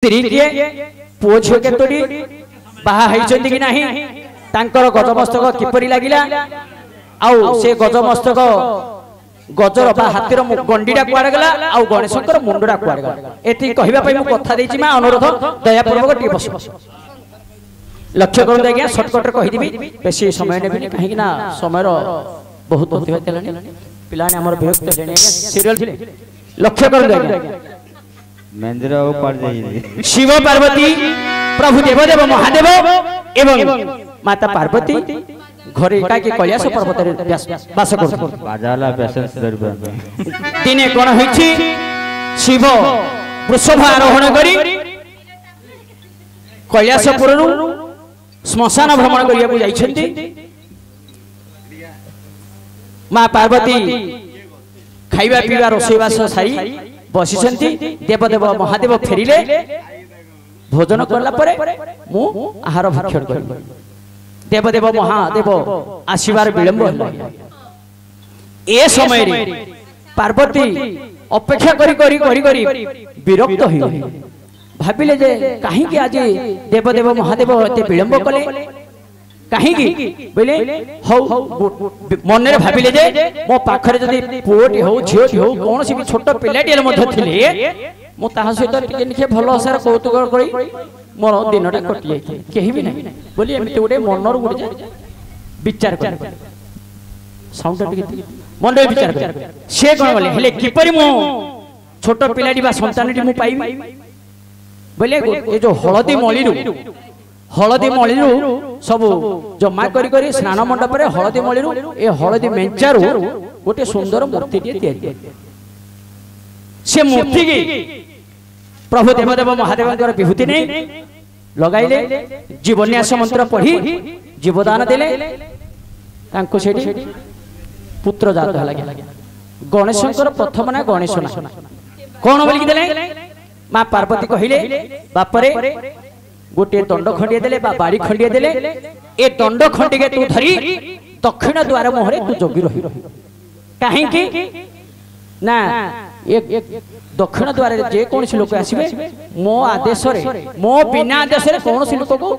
स्त्री किए पुओ झील केतोटी बाहा होइछन्ति कि नाही तांकर गजमस्तक किपरि लागिला आउ से गजमस्तक गजर बा हाथीर गंडीटा कुआड़ गला आउ गणेशंकर मुंडटा कुआड़ गला एति कहिबा पई मु कथा देछि मा अनुरोध दयापूर्वक टी बस लक्ष्य करु आज्ञा शॉर्टकट रे कहि दिबी बेसी समय नेबि काहे कि ना समय बहुत अतिबाहित हेलानी पिलाने हमर विरक्त हेलेनी सीरियल थिले लक्ष्य करु आज्ञा मंदिर ऊपर जाई शिव पार्वती प्रभु देवदेव महादेव एवं माता पार्वती घरे एकाकी कैलाश पर्वत रे वास करथि बाजाला पेशेंस दरबार दिने कोन होइछि शिव वृषभ आरोहण करी कैलाशपुरनु श्मशान भ्रमण करिया जाइछन्ति मां पार्वती खाइबा पीबा रोषेइबास सारी बसिछन्ति देवदेव महादेव फेरिले भोजन करला परे मु आहार भक्षण करी देवदेव महादेव आशीर्वाद विलंब होला ए समय रे पार्वती अपेक्षा करी करी करी करी विरक्त होई भाबिले जे काहे कि आज देवदेव महादेव एते विलंब कले काहे कि बोले हौ मन रे भाबिले जे मो पाखरे जदी पुओटी हो झियोटी हो कोनसी भी छोट पिलाटी मध्ये थिले मो ताहा सहित टिके निखे भलो आसार कौतुक करी मोर दिनटा कटि जाय केही भी नाही बोली एमिते गोटे मनर गोटे विचार कर साउंड टिके मन रे विचार कर से कोन बोले हेले किपरि मो छोट पिलाटी बा संतानटी मु पाइबी बोले ए जो हळदी मळीरु सब जमा करी करी स्नान मंडप रे हळदी मळीरु ए हळदी मेंचारु गोटे सुंदर मूर्ति टे तयारी से मूर्ति की प्रभु देवदेव महादेव विभूति नहीं लगाइले जीवन्यास मंत्र पढ़ी जीवदान देले तांको सेठी पुत्र जात हला गणेशंकर प्रथम ना गणेश ना कोन बोली देले मां पार्वती कहिले बापरे गोटे दंड खंडिए देले बा बाड़ी खंडिए देले ए दंड खंडी के तू धरी दक्षिण द्वार मोहरे तू जोगी रही काहे कि ना एक दक्षिण द्वार जे कौन सी लोक आसीबे मो आदेश रे मो बिना आदेश रे कौन सी लोक को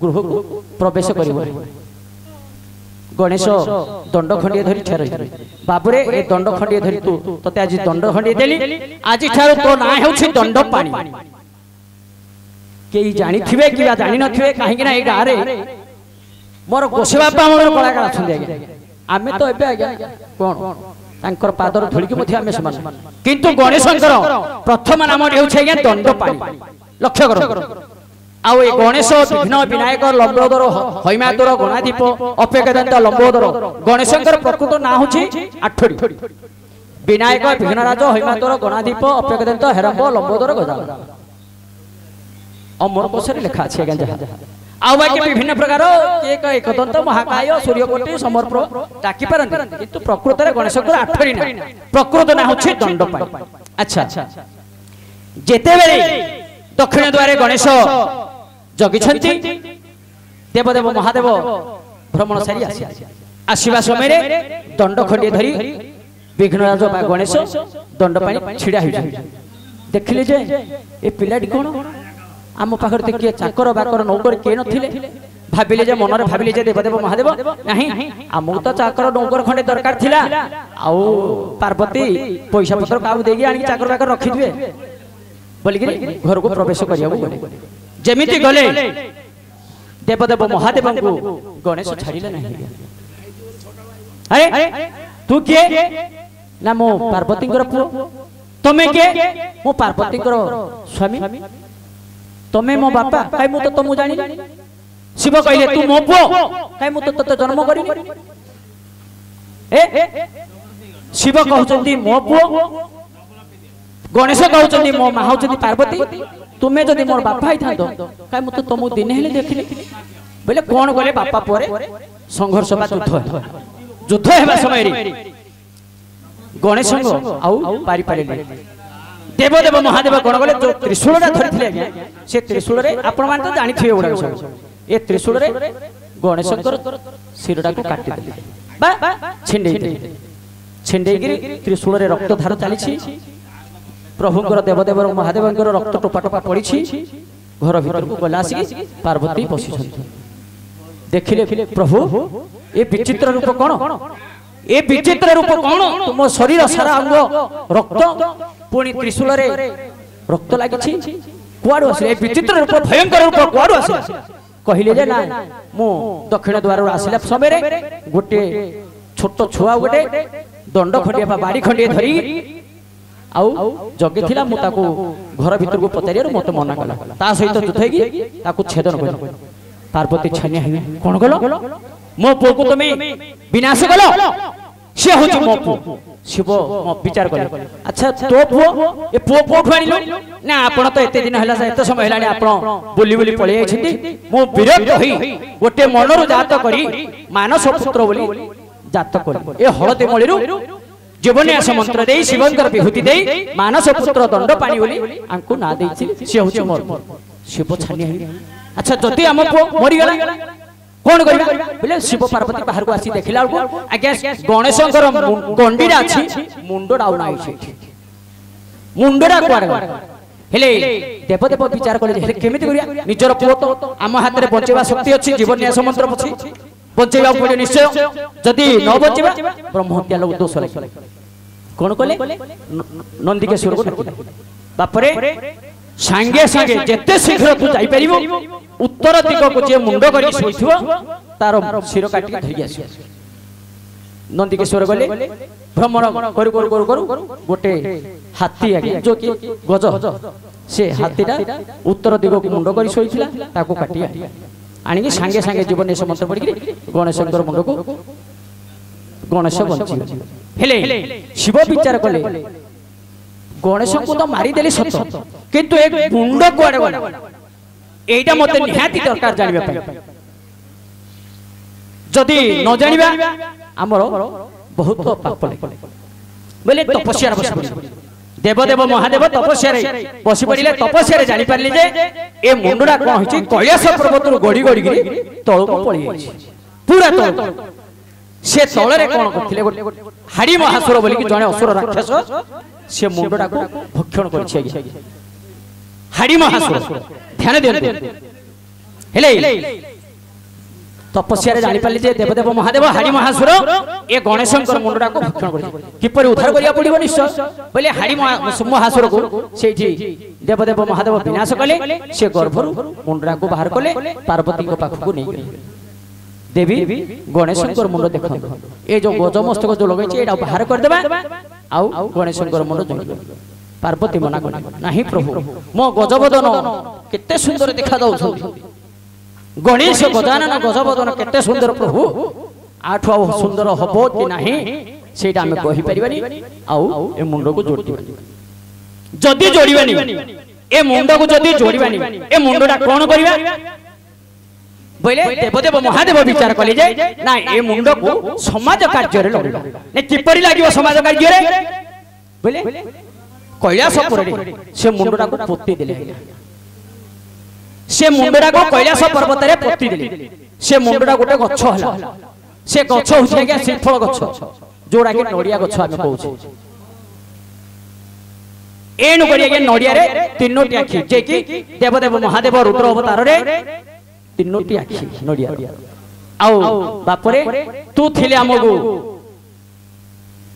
गृह को प्रवेश करिवो गणेश दंड खंडिए धरि ठेर बाबुरे ए दंड खंडिए धरि तू तते आज दंड खंडिए देली आज ठारो तो ना हेउछि दंड पानी केई जानि थिबे कि जानि न थिबे काहे कि ना ए गारे मोर गोसे बापा मोर कलाकार अछन आगे आमे तो एबे आगे कोन तांकर पादर धुलिकी मध्ये आमे समान किंतु गणेशंकर प्रथम नाम हेउछि आगे दंड पानी लक्ष्य करो आउ ए गणेश विघ्न विनायक लंबोदर हैमातुर गणादीप अपेक्षादंत लंबोदर गणेशंकर प्रकृत ना होछि आठड़ी विनायक विघ्नराज हैमातुर गणादीप अपेक्षादंत हेरंब लंबोदर गजानन अमर कोशरे लिखा अछि आगे जहा आउ बाकी विभिन्न प्रकार के एकदंत महाकाय सूर्यकोटि समर्प्र डाकी पारंती किंतु प्रकृत रे गणेशंकर आठड़ी ना प्रकृत ना होछि दंड पानी अच्छा जेते बेले दक्षिण द्वारे गणेश जगी छंती देवदेव महादेव भ्रमण सारी आसीबा समय रे दंड खंडिए धरी विघ्नराज बा गणेश दंड पानी छिड़ा होई देखिले जे ए पिलाडी कोन आम पाखर के चाकर बाकर नौकर के नथिले भाबिले जे मनरे भाबिले जे देवदेव महादेव नाही आमु तो चाकर नौकर खंडे दरकार थिला आउ पार्वती पैसा पत्र काउ देगी आनी चाकर बाकर रखि दिबे बोली घर को प्रवेश करिया गले जेमिति गले देवदेव महादेव को गणेश छाड़िले नहीं अरे तू के ना मो पार्वती पुओ तमे के मो पार्वती स्वामी तमे मो बापा काई मु तो तुम जानि शिव कहले तू मो पुओ काई मु तो तते जन्म करिनी ए शिव कहउचंदी मो पुओ गणेश कहउचंदी मो मा होचंदी पार्वती तुमे जदी मोर बापा आइ थांतो काई मु तो तुम दिन हेले देखिले बोले कोन गले बापा परे संघर्ष बा युद्ध हेबा समय रे गणेश आउ पारि पारिले देवदेव महादेव कोन गले जो त्रिशूलटा धरिथिले आज्ञा से त्रिशूल रे आपण मान तो जानि थिए उडा सब ए त्रिशूल रे गणेशंकर सिरडा को काटि देले बा छिंडे गिरी त्रिशूल रे रक्त धार चली छी प्रभुंकर देवदेव महादेवंकर रक्त टोपा टोपा पड़ी घर भीतर को गला आसिक पार्वती बसी देखिले प्रभु ये विचित्र रूप कौन ए विचित्र रूप कौन तुम शरीर सारा अंग रक्त पुणी त्रिशूल रक्त लगी कुआड़ू आस विचित्र रूप भयंकर रूप कुआड़ू आस कहले जे ना मु दक्षिण द्वार आसला समय गोटे छोट छुआ गोटे दंड खंडिया बाड़ी खंडिया धरी आउ जगे थिला मु ताको घर भीतर को पचारियार मत मना कला ता सहित जुथ होगी ताको छेदन कर पार्वती छानिया कौन गल मो पुओ को तुम विनाश कल से हूँ मो पुओ शिव विचार कले अच्छा तो पुओ ए पुओ कोठु आनिलो ना आपण तो एते दिन हला एते समय हलानी आपण बुली बुली पळे आइछथि मो विरक्त होई गोटे मनरु जात करी मानस पुत्र बोली जात करी ए हळदे मळिरु जीवन्यास मंत्र दे शिवंकर विभूति दे मानस पुत्र दंड पानी बोली आंकु ना देछि से हूँ मोर शिव छानिया अच्छा जदि आम पुओ मरी गला कौन बोले शिव पार्वती बाहर को आसी देखला आज्ञा गणेश गंडीरा अच्छी मुंडा आउना मुंडा कुआड़े हेले देवदेव विचार कले केमिति करिया निजर पुओ तो आम हाथ में बचेवा शक्ति अच्छी जीवन्यास मंत्र पछी बचेवा पड़े निश्चय जदि न बचेवा ब्रह्महत्या लोग दोष लगे कौन कले नंदिकेश्वर को बापरे सांगे सांगे जेते शीघ्र तू जाई परिबो उत्तर दिग को जे मुंड करी सोइथिबो तार शिर काटी धरि आसी नंदिकेश्वर गले भ्रमण करू करू करू करू गोटे हाथी आगे जो कि गज से हाथीटा उत्तर दिग को मुंड करी सोइथिला ताको काटी आनी कि सांगे सांगे जीवन से मंत्र पड़ी गणेशंकर मुंड को गणेश बंची हेले शिव विचार कले गणेश को तो मारी देली सत किंतु एक मुंड कुआडे गला एटा मते निहाती दरकार जानिबा पय जदि न जानिबा हमर बहुत पाप लागे बोले तपस्या बस पड़ी देवदेव महादेव तपस्या रे बसी पड़िले तपस्या रे जानि परली जे ए मुंडडा कोन होची कैलाश पर्वत रु गडी गडी गिरी तळ को पळी आइछि पूरा तळ से तळ रे कोन करथिले हाड़ी महासुर बोली कि जने असुर राक्षस से मुंडडा को भक्षण करछि आगे हाड़ी महासुर ध्यान देते हेले तपस्या रे जानि पाली जे देवदेव महादेव हाड़ी महासुर ए गणेशंकर मुंडडा को भक्षण करछि किपरि उद्धार करिया पड़िबो निश्चय बोले हाड़ी महासुर को सेठी देवदेव महादेव विनाश कले से गर्भरु मुंडडा को बाहर कले पार्वती को पाख को नै देवी गणेशंकर मुंड देख ए जो गज मस्तक जो लगे एटा बाहर कर देबा आउ गणेशंकर मुंड जोड़ पार्वती मना कर नाही प्रभु मो गजबदन केते सुंदर देखा दउ गणेश गजानन गजबदन केते सुंदर प्रभु आठो सुंदर हबो कि नाही सेटा हम कहि परिबानी आउ ए मुंड को जोड़ दिबानी जदी जोड़िबानी ए मुंड को जदी जोड़िबानी ए मुंडटा कोन करिबा बोले देवदेव महादेव विचार कले जे ना ए मुंड को समाज कार्य रे लगला ने किपरि लागियो समाज कार्य रे बोले कैलाशपुर रे से मुंडडा को पोती देले से मुंडडा को कैलाश पर्वत रे पोती देले से मुंडडा गोटे गछ हला से गछ होछि के श्रीफल गछ जोड़ा के नडिया गछ हम कहू एनु करिया के नडिया रे तीनोटी आखि जे कि देवदेव महादेव रुद्र अवतार रे तीनोटी आखि नडिया आउ बापरे तू थिले हमगु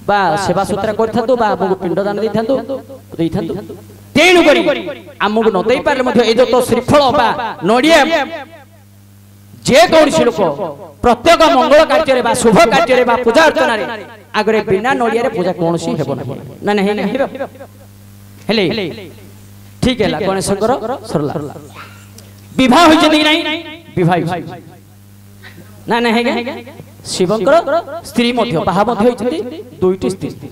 बा सेवा सूत्र करथांतु बा हमगु पिंडदान दैथांतु तेनु करी हमगु न देई पारले मध्ये ए जो तो श्रीफल बा नडिया जे कौन लोक प्रत्येक मंगल कार्य रे बा शुभ कार्य रे बा पूजा अर्चना रे आगरे बिना नडिया रे पूजा कोनसी हेबो ना नहीं नहीं हेले ठीक है गणेशंकर सरला विवाह होइछ कि नहीं विवाह ना ना है शिवंकर स्त्री मध्य बाहा मध्य होइछ दुईटी स्त्री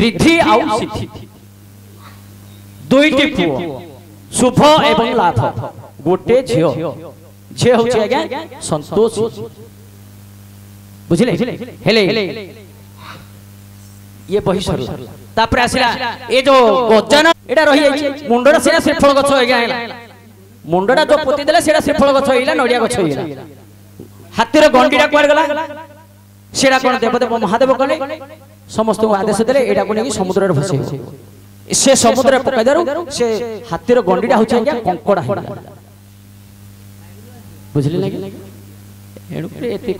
रिद्धि आउ सिद्धि दुईटी पुओ शुभ एवं लाभ गोटे झियो झे होछि आज्ञा संतोष बुझिले हेले ये बही सर तापर आसिला ए जो गजाना एटा रहि जाइछि मुंडरा सेना श्रीफल गछ आज्ञा मुंडटा जो पोती देले सेटा श्रीफल गछ होइला नडिया गछ होइला हाथीर गंडीटा कुआड गला सेटा कोन देवदेव महादेव कले समस्त को आदेश देले एटा को नेकी समुद्र रे भसे से समुद्र पकाई दारू से हाथीर गंडीटा होचे आज्ञा कंकड़ा बुझले लगे एणु एते